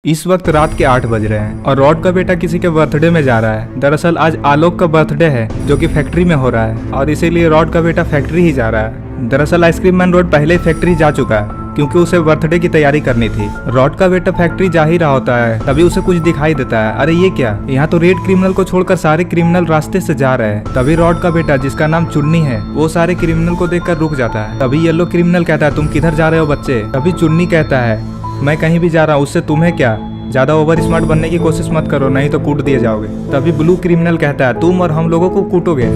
इस वक्त रात के 8 बज रहे हैं और रॉड का बेटा किसी के बर्थडे में जा रहा है। दरअसल आज आलोक का बर्थडे है जो कि फैक्ट्री में हो रहा है और इसीलिए रॉड का बेटा फैक्ट्री ही जा रहा है। दरअसल आइसक्रीम मैन रॉड पहले ही फैक्ट्री जा चुका है क्योंकि उसे बर्थडे की तैयारी करनी थी। रॉड का बेटा फैक्ट्री जा ही रहा होता है तभी उसे कुछ दिखाई देता है। अरे ये क्या, यहाँ तो रेड क्रिमिनल को छोड़कर सारे क्रिमिनल रास्ते से जा रहे हैं। तभी रॉड का बेटा जिसका नाम चुन्नी है वो सारे क्रिमिनल को देखकर रुक जाता है। तभी येलो क्रिमिनल कहता है तुम किधर जा रहे हो बच्चे। तभी चुन्नी कहता है मैं कहीं भी जा रहा हूँ, उससे तुम्हें क्या, ज्यादा ओवर स्मार्ट बनने की कोशिश मत करो नहीं तो कूट दिए जाओगे। तभी ब्लू क्रिमिनल कहता है तुम और हम लोगों को कूटोगे।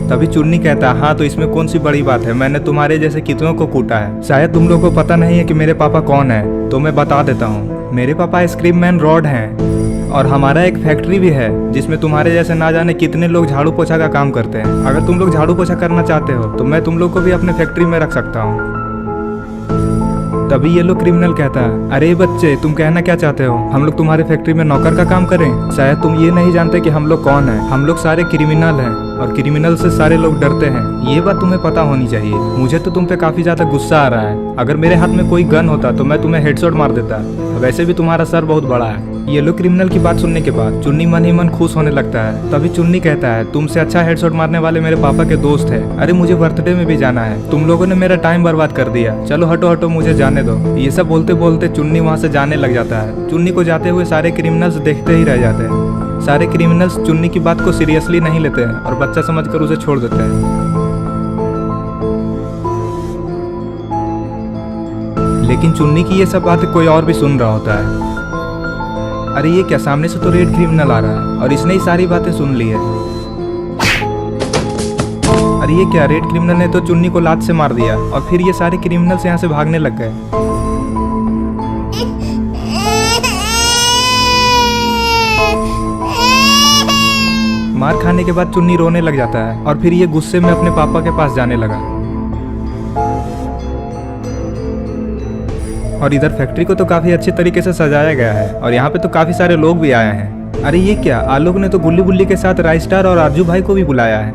तभी चुन्नी कहता है हाँ तो इसमें कौन सी बड़ी बात है, मैंने तुम्हारे जैसे कितनों को कूटा है। शायद तुम लोगों को पता नहीं है कि मेरे पापा कौन है, तो मैं बता देता हूँ। मेरे पापा आइसक्रीम मैन रॉड हैं और हमारा एक फैक्ट्री भी है जिसमें तुम्हारे जैसे ना जाने कितने लोग झाड़ू पोछा का काम करते हैं। अगर तुम लोग झाड़ू पोछा करना चाहते हो तो मैं तुम लोग को भी अपने फैक्ट्री में रख सकता हूँ। तभी येलो क्रिमिनल कहता है अरे बच्चे तुम कहना क्या चाहते हो, हम लोग तुम्हारे फैक्ट्री में नौकर का काम करें। शायद तुम ये नहीं जानते कि हम लोग कौन हैं। हम लोग सारे क्रिमिनल हैं और क्रिमिनल से सारे लोग डरते हैं। ये बात तुम्हें पता होनी चाहिए। मुझे तो तुम पे काफी ज्यादा गुस्सा आ रहा है। अगर मेरे हाथ में कोई गन होता तो मैं तुम्हें हेडशॉट मार देता। वैसे भी तुम्हारा सर बहुत बड़ा है। येलो क्रिमिनल की बात सुनने के बाद चुन्नी मन ही मन खुश होने लगता है। तभी चुन्नी कहता है तुमसे अच्छा हेडशॉट मारने वाले मेरे पापा के दोस्त है। अरे मुझे बर्थडे में भी जाना है, तुम लोगों ने मेरा टाइम बर्बाद कर दिया, चलो हटो हटो मुझे जाने दो। ये सब बोलते बोलते चुन्नी वहाँ से जाने लग जाता है। चुन्नी को जाते हुए सारे क्रिमिनल्स देखते ही रह जाते हैं। सारे क्रिमिनल्स चुन्नी की बात को सीरियसली नहीं लेते हैं और बच्चा समझकर उसे छोड़ देते हैं। लेकिन चुन्नी की ये सब बातें कोई और भी सुन रहा होता है। अरे ये क्या, सामने से तो रेड क्रिमिनल आ रहा है और इसने ही सारी बातें सुन ली है। अरे ये क्या, रेड क्रिमिनल ने तो चुन्नी को लात से मार दिया और फिर ये सारे क्रिमिनल्स यहाँ से भागने लग गए। मार खाने के बाद चुन्नी रोने लग जाता है और फिर ये गुस्से में अपने पापा के पास जाने लगा। और इधर फैक्ट्री को तो काफी अच्छे तरीके से सजाया गया है और यहाँ पे तो काफी सारे लोग भी आए हैं। अरे ये क्या, आलोक ने तो गुल्ली बुल्ली के साथ राइस्टार और आरजू भाई को भी बुलाया है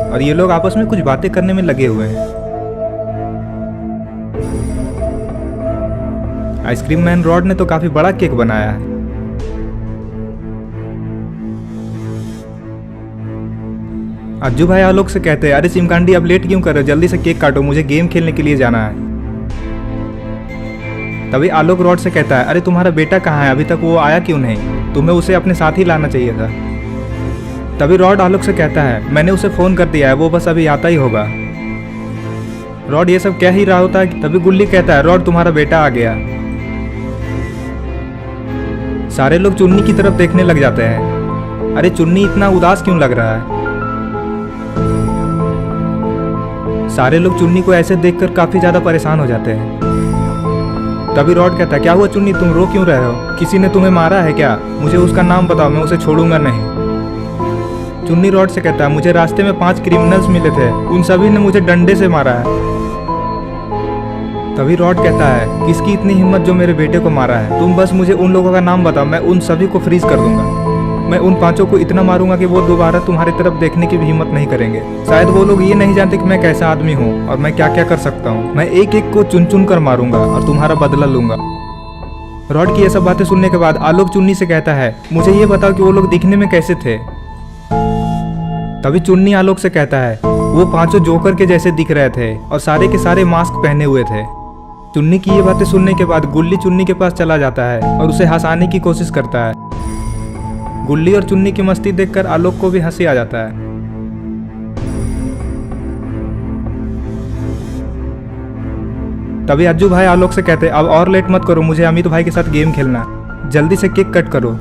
और ये लोग आपस में कुछ बातें करने में लगे हुए हैं। आइसक्रीम मैन रॉड ने तो काफी बड़ा केक बनाया है। आरजू भाई आलोक से कहते हैं अरे सिमकांडी अब लेट क्यों कर रहे हो, जल्दी से केक काटो, मुझे गेम खेलने के लिए जाना है। तभी आलोक रॉड से कहता है अरे तुम्हारा बेटा कहाँ है, अभी तक वो आया क्यों नहीं, तुम्हें उसे अपने साथ ही लाना चाहिए था। तभी रॉड आलोक से कहता है मैंने उसे फोन कर दिया है, वो बस अभी आता ही होगा। रॉड ये सब कह ही रहा होता है तभी गुल्ली कहता है रॉड तुम्हारा बेटा आ गया। सारे लोग चुन्नी की तरफ देखने लग जाते हैं। अरे चुन्नी इतना उदास क्यों लग रहा है। सारे लोग चुन्नी को ऐसे देखकर काफी ज्यादा परेशान हो जाते हैं। तभी रॉड कहता है क्या हुआ चुन्नी, तुम रो क्यों रहे हो, किसी ने तुम्हें मारा है क्या, मुझे उसका नाम बताओ, मैं उसे छोड़ूंगा नहीं। चुन्नी रॉड से कहता है मुझे रास्ते में 5 क्रिमिनल्स मिले थे, उन सभी ने मुझे डंडे से मारा है। तभी रॉड कहता है किसकी इतनी हिम्मत जो मेरे बेटे को मारा है, तुम बस मुझे उन लोगों का नाम बताओ, मैं उन सभी को फ्रीज कर दूंगा। मैं उन 5 को इतना मारूंगा कि वो दोबारा तुम्हारी तरफ देखने की भी हिम्मत नहीं करेंगे। शायद वो लोग ये नहीं जानते कि मैं कैसा आदमी हूँ और मैं क्या क्या कर सकता हूँ। मैं एक एक को चुन चुन कर मारूंगा और तुम्हारा बदला लूंगा। रॉड की ये सब बातें सुनने के बाद आलोक चुन्नी से कहता है मुझे ये बताओ कि वो लोग दिखने में कैसे थे। तभी चुन्नी आलोक से कहता है वो 5 जोकर के जैसे दिख रहे थे और सारे के सारे मास्क पहने हुए थे। चुन्नी की ये बातें सुनने के बाद गुल्ली चुन्नी के पास चला जाता है और उसे हंसाने की कोशिश करता है। गुल्ली और चुन्नी की मस्ती देखकर आलोक को भी हंसी आ जाता है। तभी अज्जू भाई आलोक से कहते अब और लेट मत करो, मुझे अमित भाई के साथ गेम खेलना है, जल्दी से केक कट करो।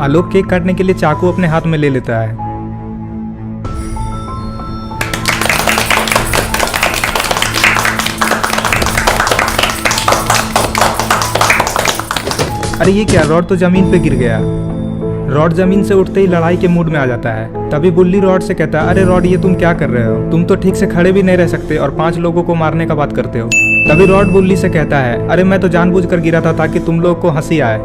आलोक केक काटने के लिए चाकू अपने हाथ में ले लेता है। अरे ये क्या, रॉड तो जमीन पे गिर गया। रॉड जमीन से उठते ही लड़ाई के मूड में आ जाता है। तभी बुल्ली रॉड से कहता है अरे रॉड ये तुम क्या कर रहे हो, तुम तो ठीक से खड़े भी नहीं रह सकते और 5 लोगों को मारने का बात करते हो। तभी रॉड बुल्ली से कहता है अरे मैं तो जानबूझकर गिरा था ताकि तुम लोग को हंसी आए,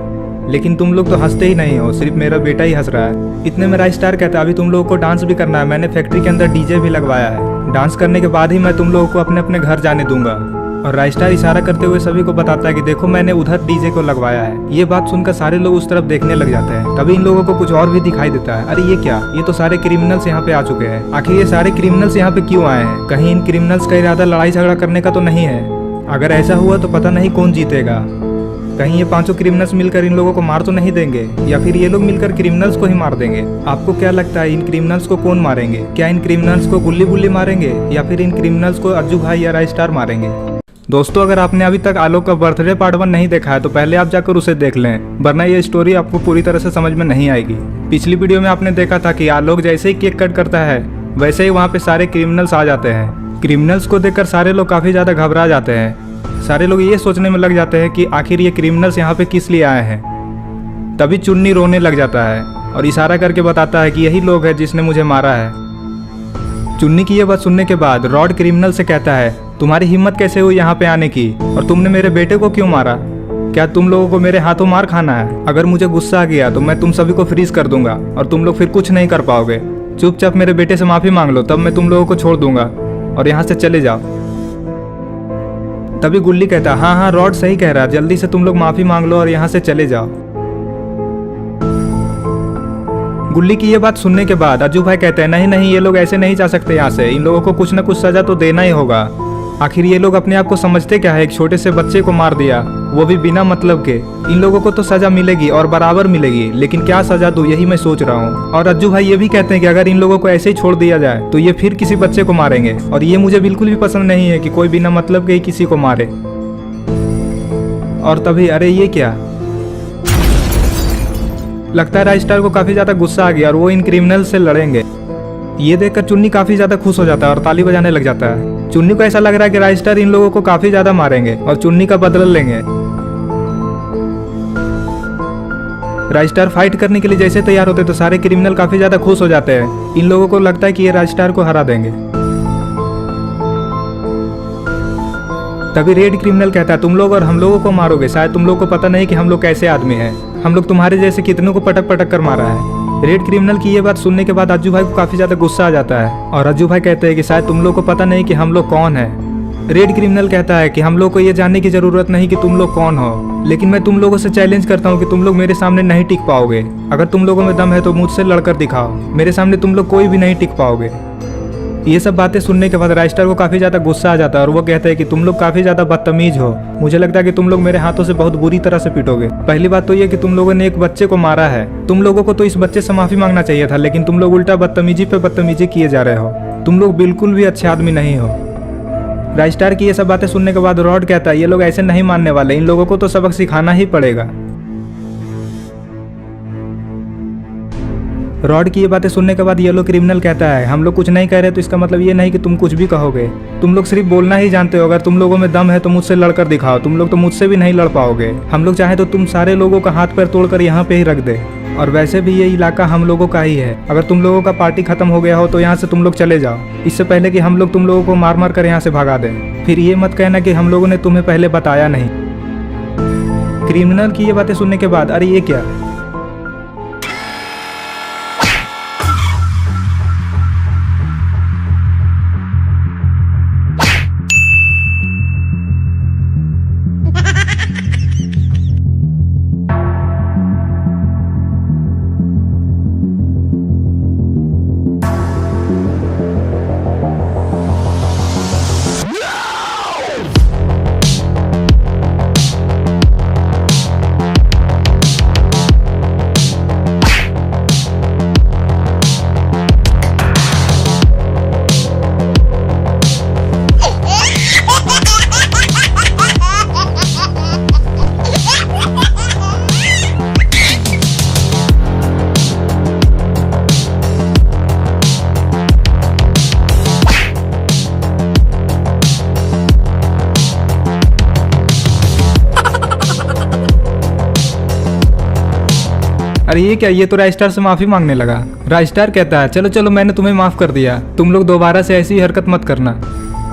लेकिन तुम लोग तो हंसते ही नहीं हो, सिर्फ मेरा बेटा ही हंस रहा है। इतने में राइस्टार कहता है अभी तुम लोगों को डांस भी करना है, मैंने फैक्ट्री के अंदर डीजे भी लगवाया है, डांस करने के बाद ही मैं तुम लोगों को अपने अपने घर जाने दूंगा। और राइस्टार इशारा करते हुए सभी को बताता है कि देखो मैंने उधर डीजे को लगवाया है। ये बात सुनकर सारे लोग उस तरफ देखने लग जाते हैं। तभी इन लोगों को कुछ और भी दिखाई देता है। अरे ये क्या, ये तो सारे क्रिमिनल्स यहाँ पे आ चुके हैं। आखिर ये सारे क्रिमिनल्स यहाँ पे क्यों आए हैं? कहीं इन क्रिमिनल्स का इरादा लड़ाई झगड़ा करने का तो नहीं है? अगर ऐसा हुआ तो पता नहीं कौन जीतेगा। कहीं ये पांचों क्रिमिनल्स मिलकर इन लोगों को मार तो नहीं देंगे, या फिर ये लोग मिलकर क्रिमिनल्स को ही मार देंगे? आपको क्या लगता है इन क्रिमिनल्स को कौन मारेंगे? क्या इन क्रिमिनल्स को गुल्ली बुल्ली मारेंगे, या फिर इन क्रिमिनल्स को अज्जू भाई या राइस्टार मारेंगे? दोस्तों, अगर आपने अभी तक आलोक का बर्थडे पार्ट 1 नहीं देखा है तो पहले आप जाकर उसे देख लें, वरना ये स्टोरी आपको पूरी तरह से समझ में नहीं आएगी। पिछली वीडियो में आपने देखा था कि आलोक जैसे ही केक कट करता है वैसे ही वहाँ पे सारे क्रिमिनल्स आ जाते हैं। क्रिमिनल्स को देखकर सारे लोग काफ़ी ज़्यादा घबरा जाते हैं। सारे लोग ये सोचने में लग जाते हैं कि आखिर ये क्रिमिनल्स यहाँ पे किस लिए आए हैं। तभी चुन्नी रोने लग जाता है और इशारा करके बताता है कि यही लोग हैं जिसने मुझे मारा है। चुन्नी की ये बात सुनने के बाद रॉड क्रिमिनल से कहता है, तुम्हारी हिम्मत कैसे हुई यहाँ पे आने की, और तुमने मेरे बेटे को क्यों मारा? क्या तुम लोगों को मेरे हाथों मार खाना है? अगर मुझे गुस्सा आ गया तो मैं तुम सभी को फ्रीज कर दूंगा और तुम लोग फिर कुछ नहीं कर पाओगे। चुपचाप मेरे बेटे से माफी मांग लो, तब मैं तुम लोगों को छोड़ दूंगा और यहाँ से चले जाओ। तभी गुल्ली कहता है, हाँ हाँ रॉड सही कह रहा है, जल्दी से तुम लोग माफी मांग लो और यहाँ से चले जाओ। गुल्ली की ये बात सुनने के बाद अज्जू भाई कहते हैं, नहीं नहीं, ये लोग ऐसे नहीं जा सकते यहाँ से, इन लोगों को कुछ न कुछ सजा तो देना ही होगा। आखिर ये लोग अपने आप को समझते क्या है, एक छोटे से बच्चे को मार दिया, वो भी बिना मतलब के। इन लोगों को तो सजा मिलेगी और बराबर मिलेगी, लेकिन क्या सजा दूं यही मैं सोच रहा हूँ। और अज्जू भाई ये भी कहते हैं कि अगर इन लोगों को ऐसे ही छोड़ दिया जाए तो ये फिर किसी बच्चे को मारेंगे, और ये मुझे बिल्कुल भी पसंद नहीं है कि कोई बिना मतलब के ही किसी को मारे। और तभी अरे ये क्या, लगता है राइस्टार को काफी ज्यादा गुस्सा आ गया और वो इन क्रिमिनल से लड़ेंगे। ये देखकर चुन्नी काफी ज्यादा खुश हो जाता है और ताली बजाने लग जाता है। चुन्नी को ऐसा लग रहा है कि राइस्टार इन लोगों को काफी ज्यादा मारेंगे और चुन्नी का बदला लेंगे। राइस्टार फाइट करने के लिए जैसे तैयार होते तो सारे क्रिमिनल काफी ज्यादा खुश हो जाते हैं। इन लोगों को लगता है कि ये राइस्टार को हरा देंगे। तभी रेड क्रिमिनल कहता है, तुम लोग और हम लोगों को मारोगे, शायद तुम लोग को पता नहीं कि हम लोग कैसे आदमी हैं। हम लोग तुम्हारे जैसे कितनों को पटक पटक कर मारा है। रेड क्रिमिनल की ये बात सुनने के बाद अज्जू भाई को काफी ज्यादा गुस्सा आ जाता है और अज्जू भाई कहते हैं कि शायद तुम लोग को पता नहीं कि हम लोग कौन हैं। रेड क्रिमिनल कहता है कि हम लोग को ये जानने की जरूरत नहीं कि तुम लोग कौन हो, लेकिन मैं तुम लोगों से चैलेंज करता हूँ कि तुम लोग मेरे सामने नहीं टिक पाओगे। अगर तुम लोगों में दम है तो मुझसे लड़कर दिखाओ, मेरे सामने तुम लोग कोई भी नहीं टिक पाओगे। ये सब बातें सुनने के बाद राइस्टार को काफी ज्यादा गुस्सा आ जाता है और वो कहते हैं कि तुम लोग काफी ज्यादा बदतमीज हो। मुझे लगता है कि तुम लोग मेरे हाथों से बहुत बुरी तरह से पीटोगे। पहली बात तो ये कि तुम लोगों ने एक बच्चे को मारा है। तुम लोगों को तो इस बच्चे से माफी मांगना चाहिए था, लेकिन तुम लोग उल्टा बदतमीजी पे बदतमीजी किए जा रहे हो। तुम लोग बिल्कुल भी अच्छे आदमी नहीं हो। राइस्टार की ये सब बातें सुनने के बाद रॉड कहता है, ये लोग ऐसे नहीं मानने वाले, इन लोगों को तो सबक सिखाना ही पड़ेगा। रॉड की ये बातें सुनने के बाद येलो क्रिमिनल कहता है, हम लोग कुछ नहीं कह रहे तो इसका मतलब ये नहीं कि तुम कुछ भी कहोगे। तुम लोग सिर्फ बोलना ही जानते हो। अगर तुम लोगों में दम है तो मुझसे लड़कर दिखाओ। तुम लोग तो मुझसे भी नहीं लड़ पाओगे। हम लोग चाहे तो तुम सारे लोगों का हाथ पैर तोड़कर यहाँ पे ही रख दे। और वैसे भी ये इलाका हम लोगों का ही है। अगर तुम लोगों का पार्टी खत्म हो गया हो तो यहाँ से तुम लोग चले जाओ, इससे पहले कि हम लोग तुम लोगों को मार मार कर यहाँ से भगा दें। फिर ये मत कहना कि हम लोगों ने तुम्हें पहले बताया नहीं। क्रिमिनल की ये बातें सुनने के बाद अरे ये क्या, अरे ये क्या, ये तो राइस्टार से माफी मांगने लगा। राइस्टार कहता है, चलो चलो मैंने तुम्हें माफ कर दिया, तुम लोग दोबारा से ऐसी हरकत मत करना।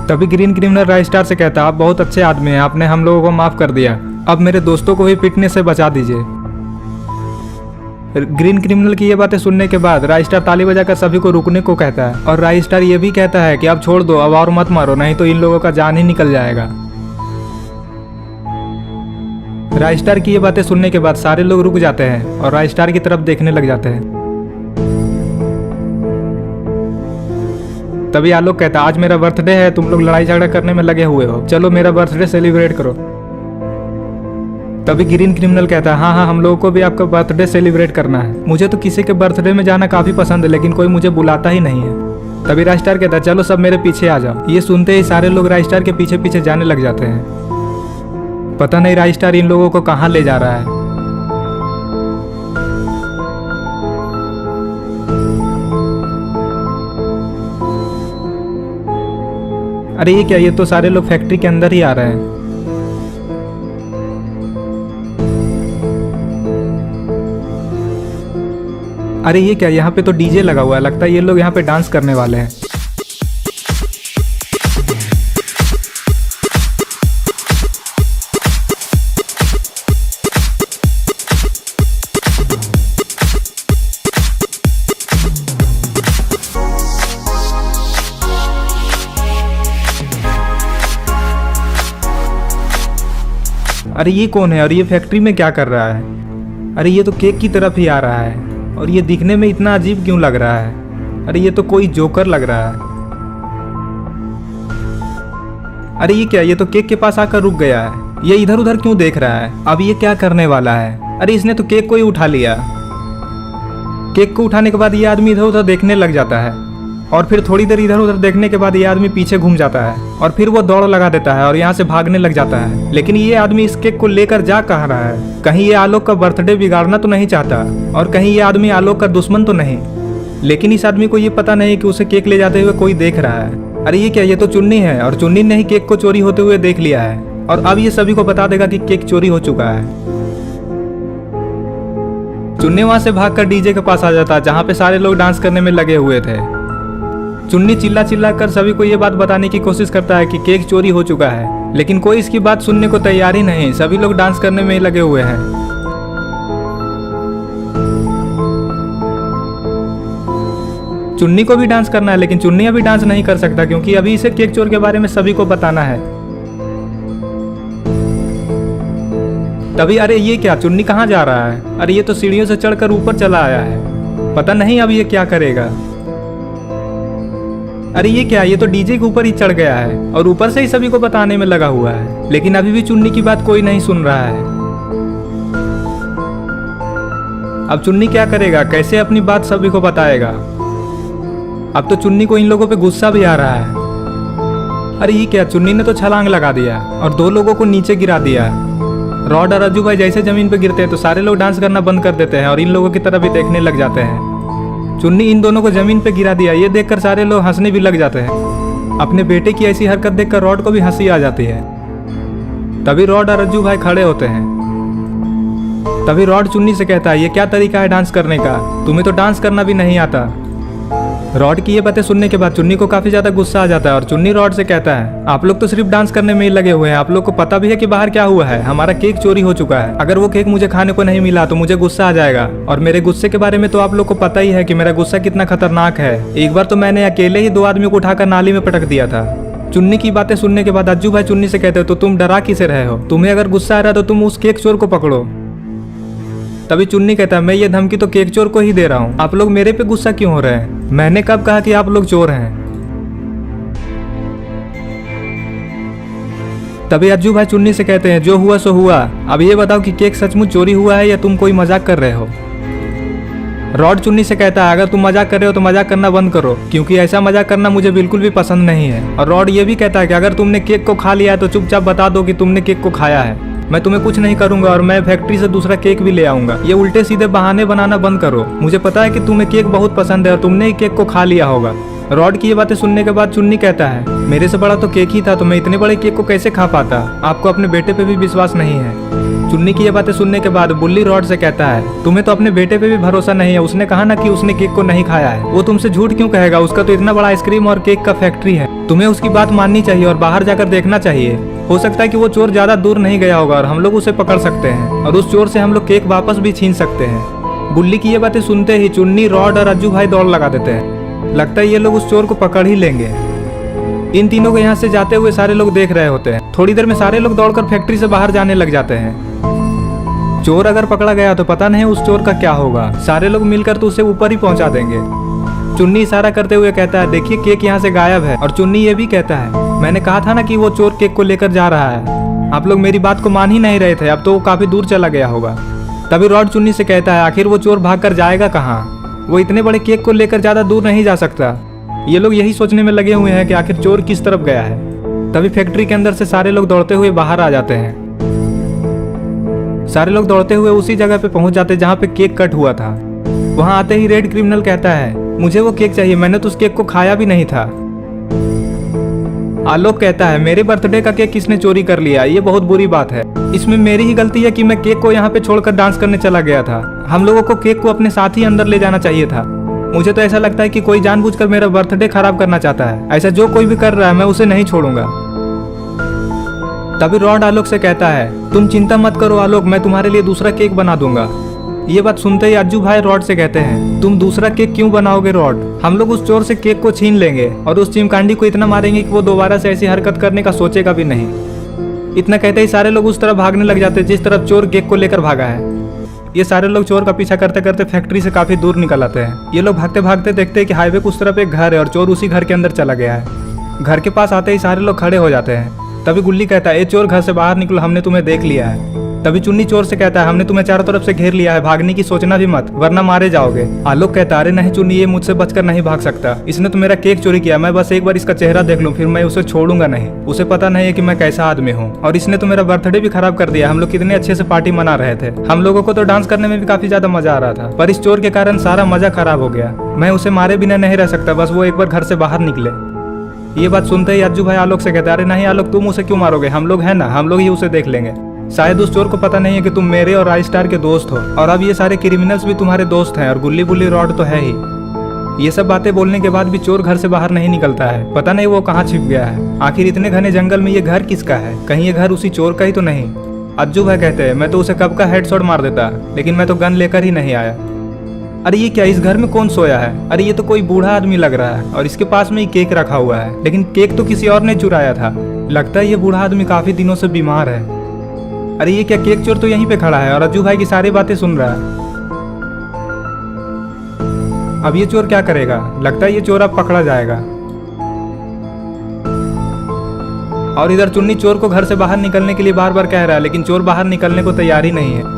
तभी ग्रीन क्रिमिनल राइस्टार से कहता है, आप बहुत अच्छे आदमी हैं, आपने हम लोगों को माफ कर दिया, अब मेरे दोस्तों को भी पिटने से बचा दीजिए। ग्रीन क्रिमिनल की ये बातें सुनने के बाद राइस्टार ताली बजाकर सभी को रुकने को कहता है और राइस्टार ये भी कहता है कि अब छोड़ दो, अब और मत मारो, नहीं तो इन लोगों का जान ही निकल जाएगा। राजस्टार की ये बातें सुनने के बाद सारे लोग रुक जाते हैं और राजस्टार की तरफ देखने लग जाते हैं। तभी आलोक कहता है आज मेरा बर्थडे है, तुम लोग लड़ाई झगड़ा करने में लगे हुए हो, चलो मेरा बर्थडे सेलिब्रेट करो। तभी ग्रीन क्रिमिनल कहता है हाँ हम लोगों को भी आपका बर्थडे सेलिब्रेट करना है। मुझे तो किसी के बर्थडे में जाना काफी पसंद है, लेकिन कोई मुझे बुलाता ही नहीं है। तभी राजस्टार कहता है चलो सब मेरे पीछे आ जाओ। ये सुनते ही सारे लोग राजस्टार के पीछे पीछे जाने लग जाते हैं। पता नहीं राजस्टार इन लोगों को कहाँ ले जा रहा है। अरे ये क्या, ये तो सारे लोग फैक्ट्री के अंदर ही आ रहे हैं। अरे ये क्या, यहाँ पे तो डीजे लगा हुआ है, लगता है ये लोग यहाँ पे डांस करने वाले हैं। अरे ये कौन है और ये फैक्ट्री में क्या कर रहा है? अरे ये तो केक की तरफ ही आ रहा है और ये दिखने में इतना अजीब क्यों लग रहा है? अरे ये तो कोई जोकर लग रहा है। अरे ये क्या, ये तो केक के पास आकर रुक गया है। ये इधर उधर क्यों देख रहा है? अब ये क्या करने वाला है? अरे इसने तो केक को ही उठा लिया। केक को उठाने के बाद ये आदमी इधर उधर देखने लग जाता है और फिर थोड़ी देर इधर उधर देखने के बाद ये आदमी पीछे घूम जाता है और फिर वो दौड़ लगा देता है और यहाँ से भागने लग जाता है। लेकिन ये आदमी इस केक को लेकर जा कहाँ रहा है? कहीं ये आलोक का बर्थडे बिगाड़ना तो नहीं चाहता और कहीं ये आदमी आलोक का दुश्मन तो नहीं? लेकिन इस आदमी को ये पता नहीं कि उसे केक ले जाते हुए कोई देख रहा है। अरे ये क्या, ये तो चुन्नी है और चुन्नी ने ही केक को चोरी होते हुए देख लिया है और अब ये सभी को बता देगा कि केक चोरी हो चुका है। चुन्नी वहां से भागकर डीजे के पास आ जाता है जहाँ पे सारे लोग डांस करने में लगे हुए थे। चुन्नी चिल्ला चिल्ला कर सभी को ये बात बताने की कोशिश करता है कि केक चोरी हो चुका है, लेकिन कोई इसकी बात सुनने को तैयार ही नहीं। सभी लोग डांस करने में ही लगे हुए हैं। चुन्नी को भी डांस करना है, लेकिन चुन्नी अभी डांस नहीं कर सकता क्योंकि अभी इसे केक चोर के बारे में सभी को बताना है। तभी अरे ये क्या, चुन्नी कहाँ जा रहा है? अरे ये तो सीढ़ियों से चढ़कर ऊपर चला आया है, पता नहीं अब ये क्या करेगा। अरे ये क्या, ये तो डीजे के ऊपर ही चढ़ गया है और ऊपर से ही सभी को बताने में लगा हुआ है, लेकिन अभी भी चुन्नी की बात कोई नहीं सुन रहा है। अब चुन्नी क्या करेगा, कैसे अपनी बात सभी को बताएगा? अब तो चुन्नी को इन लोगों पे गुस्सा भी आ रहा है। अरे ये क्या, चुन्नी ने तो छलांग लगा दिया और 2 लोगों को नीचे गिरा दिया। रॉड और अज्जू भाई जैसे जमीन पे गिरते हैं तो सारे लोग डांस करना बंद कर देते हैं और इन लोगों की तरफ भी देखने लग जाते हैं। चुन्नी इन दोनों को जमीन पे गिरा दिया, ये देखकर सारे लोग हंसने भी लग जाते हैं। अपने बेटे की ऐसी हरकत देखकर रॉड को भी हंसी आ जाती है। तभी रॉड और अज्जू भाई खड़े होते हैं। तभी रॉड चुन्नी से कहता है ये क्या तरीका है डांस करने का, तुम्हें तो डांस करना भी नहीं आता। रॉड की ये बातें सुनने के बाद चुन्नी को काफी ज्यादा गुस्सा आ जाता है और चुन्नी रॉड से कहता है आप लोग तो सिर्फ डांस करने में ही लगे हुए हैं, आप लोग को पता भी है कि बाहर क्या हुआ है, हमारा केक चोरी हो चुका है। अगर वो केक मुझे खाने को नहीं मिला तो मुझे गुस्सा आ जाएगा और मेरे गुस्से के बारे में तो आप लोग को पता ही है कि मेरा गुस्सा कितना खतरनाक है। एक बार तो मैंने अकेले ही 2 आदमी को उठाकर नाली में पटक दिया था। चुन्नी की बातें सुनने के बाद अज्जू भाई चुन्नी से कहते हो तो तुम डरा किसे रहे हो, तुम्हें अगर गुस्सा आ रहा है तो तुम उस केक चोर को पकड़ो। तभी चुन्नी कहता है मैं ये धमकी तो केक चोर को ही दे रहा हूँ, आप लोग मेरे पे गुस्सा क्यों हो रहे हैं? मैंने कब कहा कि आप लोग चोर हैं? तभी अज्जू भाई चुन्नी से कहते हैं जो हुआ सो हुआ, अब ये बताओ कि केक सचमुच चोरी हुआ है या तुम कोई मजाक कर रहे हो? रॉड चुन्नी से कहता है अगर तुम मजाक कर रहे हो तो मजाक करना बंद करो, क्योंकि ऐसा मजाक करना मुझे बिल्कुल भी पसंद नहीं है। और रॉड ये भी कहता है कि अगर तुमने केक को खा लिया है तो चुपचाप बता दो कि तुमने केक को खाया है, मैं तुम्हें कुछ नहीं करूंगा और मैं फैक्ट्री से दूसरा केक भी ले आऊंगा। ये उल्टे सीधे बहाने बनाना बंद करो, मुझे पता है कि तुम्हें केक बहुत पसंद है और तुमने ही केक को खा लिया होगा। रॉड की ये बातें सुनने के बाद चुन्नी कहता है मेरे से बड़ा तो केक ही था, तो मैं इतने बड़े केक को कैसे खा पाता? आपको अपने बेटे पे भी विश्वास नहीं है। चुन्नी की ये बातें सुनने के बाद बुल्ली रॉड से कहता है तुम्हें तो अपने बेटे पे भी भरोसा नहीं है, उसने कहा ना कि उसने केक को नहीं खाया है, वो तुमसे झूठ क्यों कहेगा? उसका तो इतना बड़ा आइसक्रीम और केक का फैक्ट्री है, तुम्हें उसकी बात माननी चाहिए और बाहर जाकर देखना चाहिए। हो सकता है कि वो चोर ज्यादा दूर नहीं गया होगा और हम लोग उसे पकड़ सकते हैं और उस चोर से हम लोग केक वापस भी छीन सकते हैं। बुल्ली की ये बातें सुनते ही चुन्नी, रॉड और अज्जू भाई दौड़ लगा देते हैं। लगता है ये लोग उस चोर को पकड़ ही लेंगे। इन तीनों को यहाँ से जाते हुए सारे लोग देख रहे होते हैं। थोड़ी देर में सारे लोग दौड़कर फैक्ट्री से बाहर जाने लग जाते हैं। चोर अगर पकड़ा गया तो पता नहीं उस चोर का क्या होगा, सारे लोग मिलकर तो उसे ऊपर ही पहुंचा देंगे। चुन्नी इशारा करते हुए कहता है देखिए केक यहाँ से गायब है। और चुन्नी ये भी कहता है मैंने कहा था ना कि वो चोर केक को लेकर जा रहा है, आप लोग मेरी बात को मान ही नहीं रहे थे, अब तो वो काफी दूर चला गया होगा। तभी रॉड चुन्नी से कहता है आखिर वो चोर भाग कर जाएगा कहाँ, वो इतने बड़े केक को लेकर ज्यादा दूर नहीं जा सकता। ये लोग यही सोचने में लगे हुए हैं कि आखिर चोर किस तरफ गया है। तभी फैक्ट्री के अंदर से सारे लोग दौड़ते हुए बाहर आ जाते हैं। सारे लोग दौड़ते हुए उसी जगह पे पहुंच जाते जहाँ पे केक कट हुआ था। वहां आते ही रेड क्रिमिनल कहता है मुझे वो केक चाहिए, मैंने तो उस केक को खाया भी नहीं था। आलोक कहता है मेरे बर्थडे का केक किसने चोरी कर लिया, ये बहुत बुरी बात है, इसमें मेरी ही गलती है कि मैं केक को यहाँ पे छोड़कर डांस करने चला गया था। हम लोगों को केक को अपने साथ ही अंदर ले जाना चाहिए था। मुझे तो ऐसा लगता है कि कोई जानबूझकर मेरा बर्थडे खराब करना चाहता है, ऐसा जो कोई भी कर रहा है मैं उसे नहीं छोड़ूंगा। तभी रॉड आलोक से कहता है तुम चिंता मत करो आलोक, मैं तुम्हारे लिए दूसरा केक बना दूंगा। ये बात सुनते ही अज्जू भाई रॉड से कहते हैं तुम दूसरा केक क्यों बनाओगे रॉड, हम लोग उस चोर से केक को छीन लेंगे और उस चिमकांडी को इतना मारेंगे कि वो दोबारा से ऐसी हरकत करने का सोचेगा भी नहीं। इतना कहते ही सारे लोग उस तरफ भागने लग जाते जिस तरफ चोर केक को लेकर भागा है। ये सारे लोग चोर का पीछा करते करते फैक्ट्री से काफी दूर निकल आते हैं। ये लोग भागते भागते देखते हैं कि हाईवे के उस तरफ एक घर है और चोर उसी घर के अंदर चला गया है। घर के पास आते ही सारे लोग खड़े हो जाते हैं। तभी गुल्ली कहता है ए चोर घर से बाहर निकलो, हमने तुम्हें देख लिया है। तभी चुन्नी चोर से कहता है हमने तुम्हें चारों तरफ से घेर लिया है, भागने की सोचना भी मत वरना मारे जाओगे। आलोक कहता है अरे नहीं चुन्नी, ये मुझसे बचकर नहीं भाग सकता, इसने तो मेरा केक चोरी किया, मैं बस एक बार इसका चेहरा देख लूं फिर मैं उसे छोड़ूंगा नहीं। उसे पता नहीं है कि मैं कैसा आदमी हूँ और इसने तो मेरा बर्थडे भी खराब कर दिया। हम लोग कितने अच्छे से पार्टी मना रहे थे, हम लोगों को तो डांस करने में भी काफी ज्यादा मजा आ रहा था, पर इस चोर के कारण सारा मजा खराब हो गया। मैं उसे मारे बिना नहीं रह सकता, बस वो एक बार घर से बाहर निकले। ये बात सुनते ही अज्जू भाई आलोक से कहता है अरे नहीं आलोक, तुम उसे क्यों मारोगे, हम लोग हैं ना, हम लोग ही उसे देख लेंगे। शायद उस चोर को पता नहीं है कि तुम मेरे और राय स्टार के दोस्त हो और अब ये सारे क्रिमिनल्स भी तुम्हारे दोस्त हैं और गुल्ली बुल्ली रॉड तो है ही। ये सब बातें बोलने के बाद भी चोर घर से बाहर नहीं निकलता है, पता नहीं वो कहाँ छिप गया है। आखिर इतने घने जंगल में ये घर किसका है, कहीं ये घर उसी चोर का ही तो नहीं। अज्जू भाई कहते हैं मैं तो उसे कब का हेडशॉट मार देता, लेकिन मैं तो गन लेकर ही नहीं आया। अरे ये क्या, इस घर में कौन सोया है, अरे ये तो कोई बूढ़ा आदमी लग रहा है और इसके पास में ही केक रखा हुआ है, लेकिन केक तो किसी और ने चुराया था। लगता है ये बूढ़ा आदमी काफी दिनों से बीमार है। अरे ये क्या, केक चोर तो यहीं पे खड़ा है और अज्जू भाई की सारी बातें सुन रहा है। अब ये चोर क्या करेगा, लगता है ये चोर अब पकड़ा जाएगा। और इधर चुन्नी चोर को घर से बाहर निकलने के लिए बार बार कह रहा है, लेकिन चोर बाहर निकलने को तैयार ही नहीं है।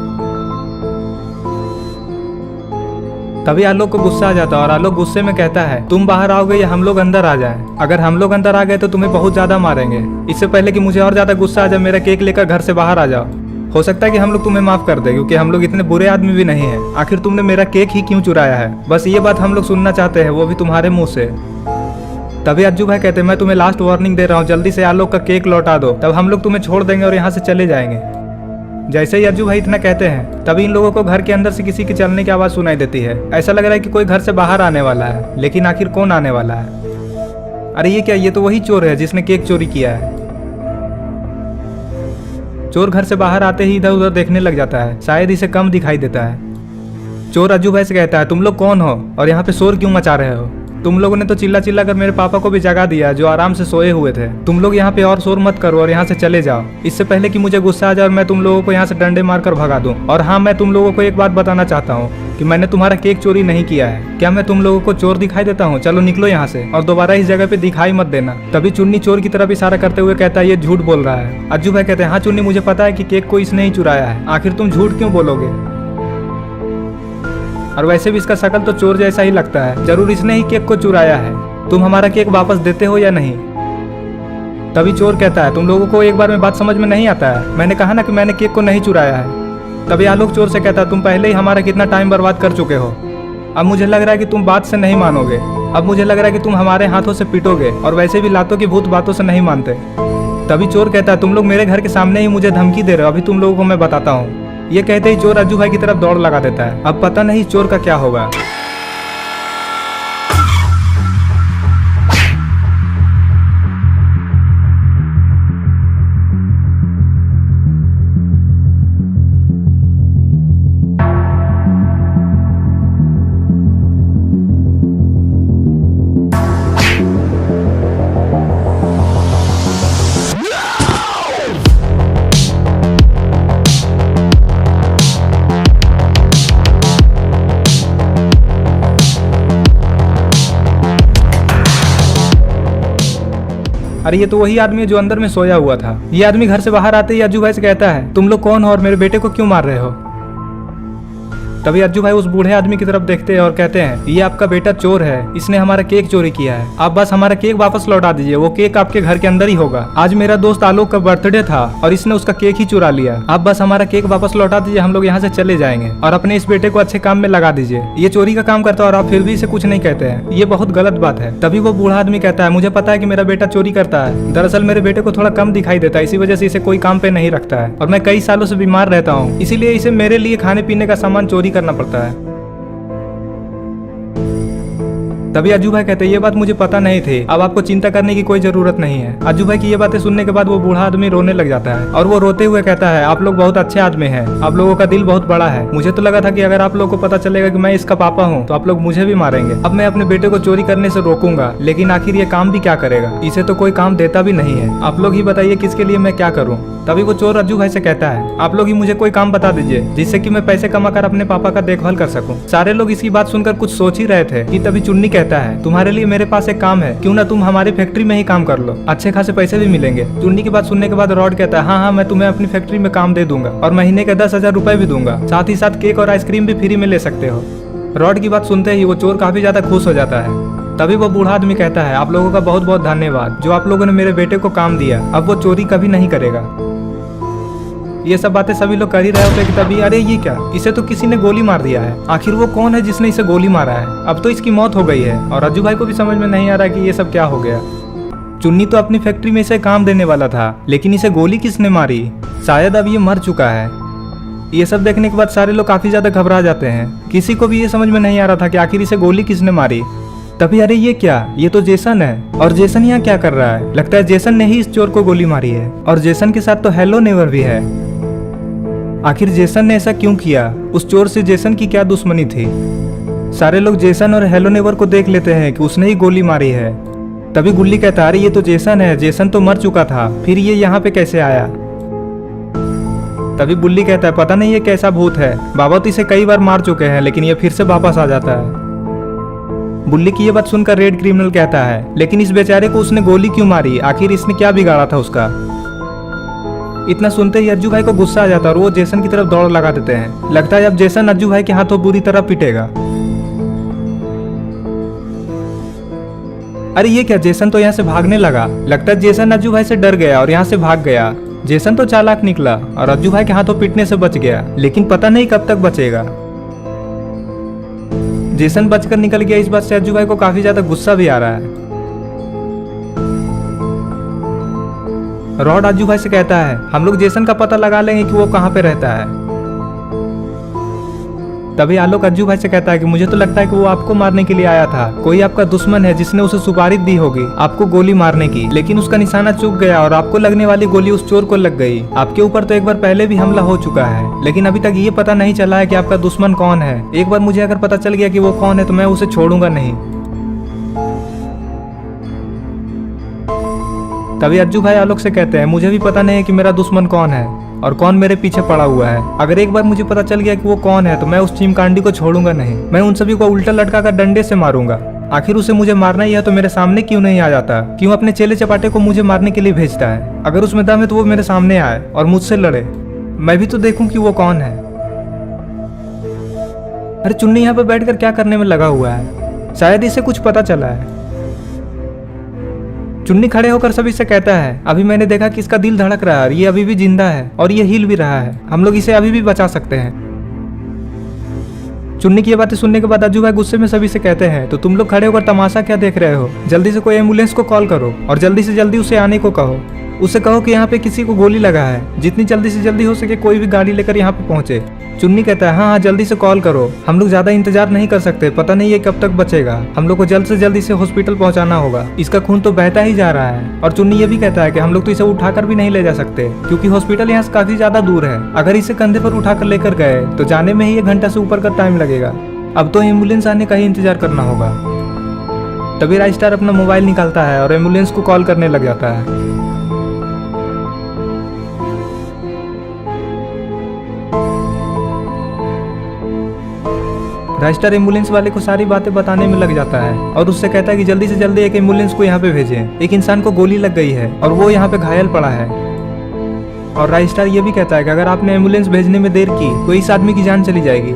तभी आलोक को गुस्सा आ जाता है और आलोक गुस्से में कहता है तुम बाहर आओगे या हम लोग अंदर आ जाएं? अगर हम लोग अंदर आ गए तो तुम्हें बहुत ज्यादा मारेंगे, इससे पहले कि मुझे और ज्यादा गुस्सा आ जाए मेरा केक लेकर घर से बाहर आ जाओ। हो सकता है कि हम लोग तुम्हें माफ कर दे, क्योंकि हम लोग इतने बुरे आदमी भी नहीं है। आखिर तुमने मेरा केक ही क्यों चुराया है, बस ये बात हम लोग सुनना चाहते हैं, वो भी तुम्हारे मुंह से। तभी अज्जू भाई कहते हैं मैं तुम्हें लास्ट वार्निंग दे रहा हूँ, जल्दी से आलोक का केक लौटा दो, तब हम लोग तुम्हें छोड़ देंगे और यहाँ से चले जाएंगे। जैसे ही अज्जू भाई इतना कहते हैं तभी इन लोगों को घर के अंदर से किसी के चलने की आवाज सुनाई देती है। ऐसा लग रहा है कि कोई घर से बाहर आने वाला है, लेकिन आखिर कौन आने वाला है। अरे ये क्या, ये तो वही चोर है जिसने केक चोरी किया है। चोर घर से बाहर आते ही इधर उधर देखने लग जाता है, शायद इसे कम दिखाई देता है। चोर अज्जू भाई से कहता है तुम लोग कौन हो और यहाँ पे शोर क्यों मचा रहे हो, तुम लोगों ने तो चिल्ला चिल्ला कर मेरे पापा को भी जगा दिया जो आराम से सोए हुए थे। तुम लोग यहाँ पे और शोर मत करो और यहाँ से चले जाओ, इससे पहले कि मुझे गुस्सा आ जाए और मैं तुम लोगों को यहाँ से डंडे मारकर भगा दूं। और हाँ, मैं तुम लोगों को एक बात बताना चाहता हूँ कि मैंने तुम्हारा केक चोरी नहीं किया है। क्या मैं तुम लोगों को चोर दिखाई देता हूँ? चलो निकलो यहाँ से और दोबारा इस जगह पे दिखाई मत देना। तभी चुन्नी चोर की तरफ इशारा करते हुए कहता है ये झूठ बोल रहा है। अज्जू भाई कहते हैं हाँ चुन्नी, मुझे पता है कि केक को इसने ही चुराया है, आखिर तुम झूठ क्यों बोलोगे? और वैसे भी इसका शक्ल तो चोर जैसा ही लगता है, जरूर इसने ही केक को चुराया है। तुम हमारा केक वापस देते हो या नहीं? तभी चोर कहता है तुम लोगों को एक बार में बात समझ में नहीं आता है, मैंने कहा ना कि मैंने केक को नहीं चुराया है। तभी आलोक चोर से कहता है तुम पहले ही हमारा कितना टाइम बर्बाद कर चुके हो, अब मुझे लग रहा है कि तुम बात से नहीं मानोगे, अब मुझे लग रहा है कि तुम हमारे हाथों से पीटोगे, और वैसे भी लातों की भूत बातों से नहीं मानते। तभी चोर कहता है तुम लोग मेरे घर के सामने ही मुझे धमकी दे रहे हो, अभी तुम लोगों को मैं बताता हूँ। ये कहते ही चोर अज्जू भाई की तरफ दौड़ लगा देता है। अब पता नहीं चोर का क्या होगा। अरे ये तो वही आदमी है जो अंदर में सोया हुआ था। ये आदमी घर से बाहर आते ही अज्जू भाई से कहता है, तुम लोग कौन हो और मेरे बेटे को क्यों मार रहे हो? तभी अज्जू भाई उस बूढ़े आदमी की तरफ देखते हैं और कहते हैं, ये आपका बेटा चोर है, इसने हमारा केक चोरी किया है, आप बस हमारा केक वापस लौटा दीजिए, वो केक आपके घर के अंदर ही होगा। आज मेरा दोस्त आलोक का बर्थडे था और इसने उसका केक ही चुरा लिया, आप बस हमारा केक वापस लौटा दीजिए, हम लोग यहाँ से चले जाएंगे और अपने इस बेटे को अच्छे काम में लगा दीजिए। ये चोरी का काम करता है और आप फिर भी इसे कुछ नहीं कहते हैं, ये बहुत गलत बात है। तभी वो बूढ़ा आदमी कहता है, मुझे पता है कि मेरा बेटा चोरी करता है, दरअसल मेरे बेटे को थोड़ा कम दिखाई देता है, इसी वजह से इसे कोई काम पे नहीं रखता है और मैं कई सालों से बीमार रहता हूँ, इसीलिए इसे मेरे लिए खाने पीने का सामान चोरी करना पड़ता है। तभी अज्जू भाई कहते हैं, ये बात मुझे पता नहीं थी, अब आपको चिंता करने की कोई जरूरत नहीं है। अज्जू भाई की ये बातें सुनने के बाद वो बूढ़ा आदमी रोने लग जाता है और वो रोते हुए कहता है, आप लोग बहुत अच्छे आदमी हैं, आप लोगों का दिल बहुत बड़ा है, मुझे तो लगा था कि अगर आप लोगों को पता चलेगा कि मैं इसका पापा हूँ तो आप लोग मुझे भी मारेंगे। अब मैं अपने बेटे को चोरी करने से रोकूंगा, लेकिन आखिर ये काम भी क्या करेगा, इसे तो कोई काम देता भी नहीं है, आप लोग ही बताइए किसके लिए मैं क्या करूँ। तभी वो चोर अज्जू भाई से कहता है, आप लोग ही मुझे कोई काम बता दीजिए जिससे कि मैं पैसे कमाकर अपने पापा का देखभाल कर सकूं। सारे लोग इसकी बात सुनकर कुछ सोच ही रहे थे कि तभी चुन्नी कहता है, तुम्हारे लिए मेरे पास एक काम है, क्यों ना तुम हमारी फैक्ट्री में ही काम कर लो, अच्छे खासे पैसे भी मिलेंगे। चुन्नी की बात सुनने के बाद रॉड कहता है, हाँ, मैं तुम्हें अपनी फैक्ट्री में काम दे दूंगा और महीने के 10,000 रुपए भी दूंगा, साथ ही साथ केक और आइसक्रीम भी फ्री में ले सकते हो। रॉड की बात सुनते ही वो चोर काफी ज्यादा खुश हो जाता है। तभी वो बूढ़ा आदमी कहता है, आप लोगों का बहुत बहुत धन्यवाद, जो आप लोगों ने मेरे बेटे को काम दिया, अब वो चोरी कभी नहीं करेगा। ये सब बातें सभी लोग कर ही रहे होते कि तभी, अरे ये क्या, इसे तो किसी ने गोली मार दिया है, आखिर वो कौन है जिसने इसे गोली मारा है, अब तो इसकी मौत हो गई है। और अज्जू भाई को भी समझ में नहीं आ रहा कि ये सब क्या हो गया। चुन्नी तो अपनी फैक्ट्री में इसे काम देने वाला था, लेकिन इसे गोली किसने मारी, शायद अब ये मर चुका है। ये सब देखने के बाद सारे लोग काफी ज्यादा घबरा जाते हैं, किसी को भी ये समझ में नहीं आ रहा था कि आखिर इसे गोली किसने मारी। तभी, अरे ये क्या, ये तो जेसन है, और जेसन यहाँ क्या कर रहा है, लगता है जेसन ने ही इस चोर को गोली मारी है, और जेसन के साथ तो हेलो नेवर भी है। आखिर जेसन ने ऐसा क्यों किया, उस चोर से जेसन की क्या दुश्मनी थी। सारे लोग जेसन और हेलो नेवर को देख लेते हैं कि उसने ही गोली मारी है। तभी गुल्ली कहता है, अरे ये तो जेसन है, जेसन तो मर चुका था, फिर ये यहाँ पे कैसे आया। तभी बुल्ली कहता है, पता नहीं ये कैसा भूत है, बाबा तो इसे कई बार मार चुके हैं, लेकिन ये फिर से वापस आ जाता है। बुल्ली की ये बात सुनकर रेड क्रिमिनल कहता है, लेकिन इस बेचारे को उसने गोली क्यों मारी, आखिर इसने क्या बिगाड़ा था उसका। इतना सुनते ही अज्जू भाई को गुस्सा आ जाता है और वो जेसन की तरफ दौड़ लगा देते हैं। लगता है अब जेसन अज्जू भाई के हाथों बुरी तरह पिटेगा। अरे ये क्या, जेसन तो यहाँ से भागने लगा, लगता है जेसन अज्जू भाई से डर गया और यहाँ से भाग गया। जेसन तो चालाक निकला और अज्जू भाई के हाथों पिटने से बच गया, लेकिन पता नहीं कब तक बचेगा। जेसन बचकर निकल गया, इस बात से अज्जू भाई को काफी ज्यादा गुस्सा भी आ रहा है। रॉड अज्जू भाई से कहता है, हम लोग जेसन का पता लगा लेंगे कि वो कहाँ पे रहता है। तभी आलोक अज्जू भाई से कहता है कि मुझे तो लगता है कि वो आपको मारने के लिए आया था, कोई आपका दुश्मन है जिसने उसे सुपारी दी होगी आपको गोली मारने की, लेकिन उसका निशाना चूक गया और आपको लगने वाली गोली उस चोर को लग गई। आपके ऊपर तो एक बार पहले भी हमला हो चुका है, लेकिन अभी तक ये पता नहीं चला है कि आपका दुश्मन कौन है। एक बार मुझे अगर पता चल गया कि वो कौन है तो मैं उसे छोड़ूंगा नहीं। तभी अज्जू भाई आलोक से कहते हैं, मुझे भी पता नहीं है कि मेरा दुश्मन कौन है और कौन मेरे पीछे पड़ा हुआ है। अगर एक बार मुझे पता चल गया कि वो कौन है तो मैं उस चीमकांडी को छोड़ूंगा नहीं, मैं उन सभी को उल्टा लटका कर डंडे से मारूंगा। आखिर उसे मुझे मारना ही है तो मेरे सामने क्यों नहीं आ जाता, क्यों अपने चेले चपाटे को मुझे मारने के लिए भेजता है। अगर उसमें दम है तो वो मेरे सामने आए और मुझसे लड़े, मैं भी तो देखूं कि वो कौन है। अरे चुन्नी यहाँ पर बैठकर क्या करने में लगा हुआ है, शायद इसे कुछ पता चला है। चुन्नी खड़े होकर सभी से कहता है, अभी मैंने देखा कि इसका दिल धड़क रहा है, ये अभी भी जिंदा है और ये हिल भी रहा है, हम लोग इसे अभी भी बचा सकते हैं। चुन्नी की ये बातें सुनने के बाद अज्जू भाई गुस्से में सभी से कहते हैं, तो तुम लोग खड़े होकर तमाशा क्या देख रहे हो, जल्दी से कोई एम्बुलेंस को कॉल करो और जल्दी से जल्दी उसे आने को कहो। उसे कहो कि यहाँ पे किसी को गोली लगा है, जितनी जल्दी से जल्दी हो सके कोई भी गाड़ी लेकर यहाँ पे पहुंचे। चुन्नी कहता है, हाँ जल्दी से कॉल करो, हम लोग ज्यादा इंतजार नहीं कर सकते, पता नहीं ये कब तक बचेगा, हम लोग को जल्द से जल्द इसे हॉस्पिटल पहुंचाना होगा, इसका खून तो बहता ही जा रहा है। और चुन्नी ये भी कहता है कि हम लोग तो इसे उठाकर भी नहीं ले जा सकते, क्योंकि हॉस्पिटल यहाँ से काफी ज्यादा दूर है, अगर इसे कंधे पर उठाकर लेकर गए तो जाने में ही 1 घंटा से ऊपर का टाइम लगेगा, अब तो एम्बुलेंस आने का ही इंतजार करना होगा। तभी राइस्टार अपना मोबाइल निकालता है और एम्बुलेंस को कॉल करने लग जाता है। राइस्टर एम्बुलेंस वाले को सारी बातें बताने में लग जाता है और उससे कहता है कि जल्दी से जल्दी एक एम्बुलेंस को यहाँ पे भेजें। एक इंसान को गोली लग गई है और वो यहाँ पे घायल पड़ा है। और राइस्टर ये भी कहता है कि अगर आपने एम्बुलेंस भेजने में देर की तो इस आदमी की जान चली जाएगी।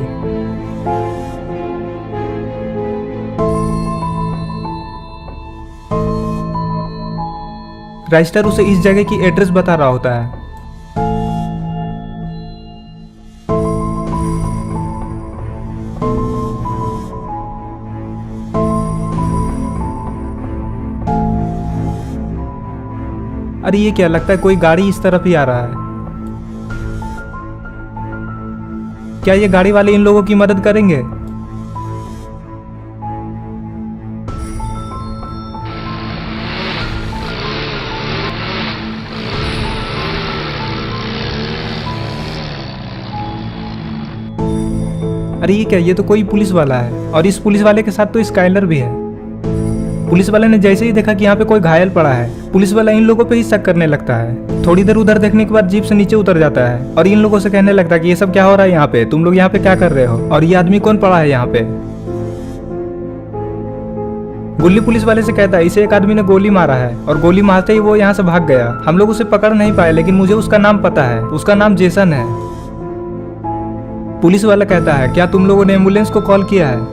राइस्टर उसे इस जगह की एड्रेस बता रहा होता है। अरे ये क्या, लगता है कोई गाड़ी इस तरफ ही आ रहा है। क्या ये गाड़ी वाले इन लोगों की मदद करेंगे? अरे ये क्या, ये तो कोई पुलिस वाला है और इस पुलिस वाले के साथ तो स्काइलर भी है। पुलिस वाले ने जैसे ही देखा कि यहाँ पे कोई घायल पड़ा है, पुलिस वाला इन लोगों पे ही शक करने लगता है। थोड़ी देर उधर देखने के बाद जीप से नीचे उतर जाता है और इन लोगों से कहने लगता है कि ये सब क्या हो रहा है यहाँ पे, तुम लोग यहाँ पे क्या कर रहे हो और ये आदमी कौन पड़ा है यहाँ पे। गुल्ली पुलिस वाले से कहता है इसे एक आदमी ने गोली मारा है और गोली मारते ही वो यहाँ से भाग गया। हम लोग उसे पकड़ नहीं पाए लेकिन मुझे उसका नाम पता है, उसका नाम जेसन है। पुलिस वाला कहता है क्या तुम लोगों ने एम्बुलेंस को कॉल किया है?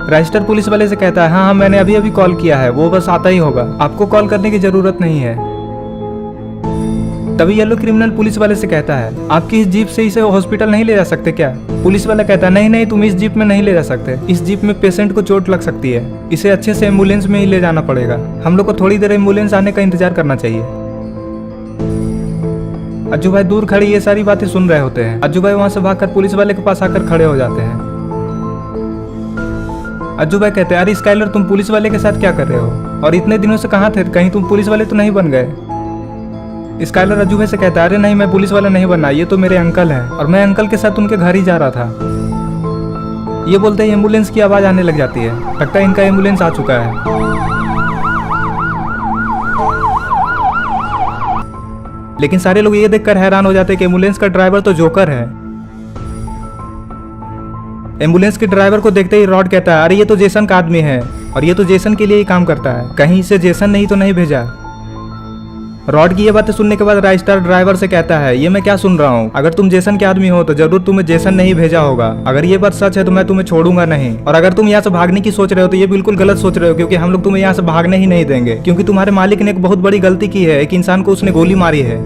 राइस्टर पुलिस वाले से कहता है हाँ मैंने अभी अभी कॉल किया है, वो बस आता ही होगा, आपको कॉल करने की जरूरत नहीं है। तभी येलो क्रिमिनल पुलिस वाले से कहता है आपकी इस जीप से इसे हॉस्पिटल नहीं ले जा सकते क्या? पुलिस वाला कहता है नहीं नहीं, तुम इस जीप में नहीं ले जा सकते, इस जीप में पेशेंट को चोट लग सकती है, इसे अच्छे से एम्बुलेंस में ही ले जाना पड़ेगा, हम लोग को थोड़ी देर एम्बुलेंस आने का इंतजार करना चाहिए। अज्जू भाई दूर खड़ी ये सारी बातें सुन रहे होते हैं। अज्जू भाई वहां से भागकर पुलिस वाले के पास आकर खड़े हो जाते हैं। अज्जू भाई कहते हैं अरे स्काइलर तुम पुलिस वाले के साथ क्या कर रहे हो और इतने दिनों से कहाँ थे, कहीं तुम पुलिस वाले तो नहीं बन गए? स्काइलर अज्जू भाई से कहता है अरे नहीं मैं पुलिस वाला नहीं बनना, ये तो मेरे अंकल हैं और मैं अंकल के साथ उनके घर ही जा रहा था। ये बोलते ही एम्बुलेंस की आवाज आने लग जाती है, लगता है इनका एम्बुलेंस आ चुका है। लेकिन सारे लोग ये देखकर हैरान हो जाते हैं कि एम्बुलेंस का ड्राइवर तो जोकर है। एम्बुलेंस के ड्राइवर को देखते ही रॉड कहता है अरे ये तो जेसन का आदमी है और ये तो जेसन के लिए ही काम करता है, कहीं इसे जेसन नहीं तो नहीं भेजा। रॉड की ये बातें सुनने के बाद राइस्टर ड्राइवर से कहता है ये मैं क्या सुन रहा हूँ, अगर तुम जेसन के आदमी हो तो जरूर तुम्हें जेसन नहीं भेजा होगा, अगर ये बात सच है तो मैं तुम्हें छोड़ूंगा नहीं, और अगर तुम यहाँ से भागने की सोच रहे हो तो ये बिल्कुल गलत सोच रहे हो, क्योंकि हम लोग तुम्हें यहाँ से भागने ही नहीं देंगे, क्योंकि तुम्हारे मालिक ने एक बहुत बड़ी गलती की है, एक इंसान को उसने गोली मारी है।